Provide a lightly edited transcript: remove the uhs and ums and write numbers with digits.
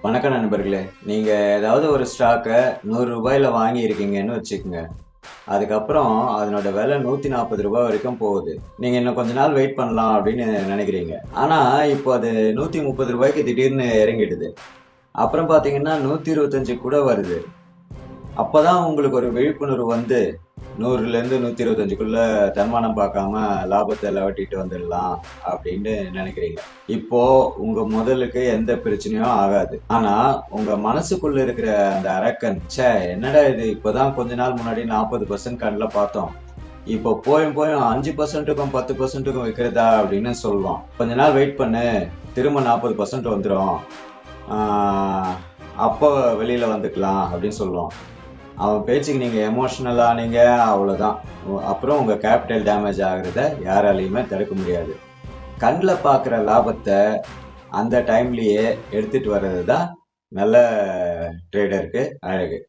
வணக்கம் நண்பர்களே. நீங்க ஏதாவது ஒரு ஸ்டாக்க ரூ. 100 வாங்கியிருக்கீங்கன்னு வச்சுக்கங்க. அதுக்கப்புறம் அதனோட விலை ரூ. 140 வரைக்கும் போகுது. நீங்க இன்னும் கொஞ்ச நாள் வெயிட் பண்ணலாம் அப்படின்னு நினைக்கிறீங்க. ஆனா இப்போ அது ரூ. 130 திடீர்னு இறங்கிடுது. அப்புறம் பார்த்தீங்கன்னா 125 கூட வருது. அப்பதான் உங்களுக்கு ஒரு விழிப்புணர்வு வந்து 100லேருந்து 125க்குள்ள தன்மானம் பார்க்காம லாபத்தை லவட்டிட்டு வந்துடலாம் அப்படின்னு நினைக்கிறீங்க. இப்போ உங்க முதலுக்கு எந்த பிரச்சனையும் ஆகாது. ஆனா உங்க மனசுக்குள்ள இருக்கிற அந்த அரக்கன், ச்சே என்னடா இது இப்பதான் கொஞ்ச நாள் முன்னாடி 40% கண்ல பார்த்தோம். இப்போ போயும் போயும் 5%க்கும் 10%க்கும் விற்கிறதா அப்படின்னு சொல்லுவான். கொஞ்ச நாள் வெயிட் பண்ணு, திரும்ப 40% வந்துடும். அப்போ வெளியில வந்துக்கலாம் அப்படின்னு சொல்லுவான். அவன் பேச்சுக்கு நீங்க எமோஷனல் ஆனீங்க, அவ்வளவுதான். அப்புறம் உங்க கேபிட்டல் டேமேஜ் ஆகுறத யாராலையுமே தடுக்க முடியாது. கண்ல பாக்குற லாபத்தை அந்த டைம்லயே எடுத்துட்டு வர்றது தான் நல்ல ட்ரேடருக்கு அழகு.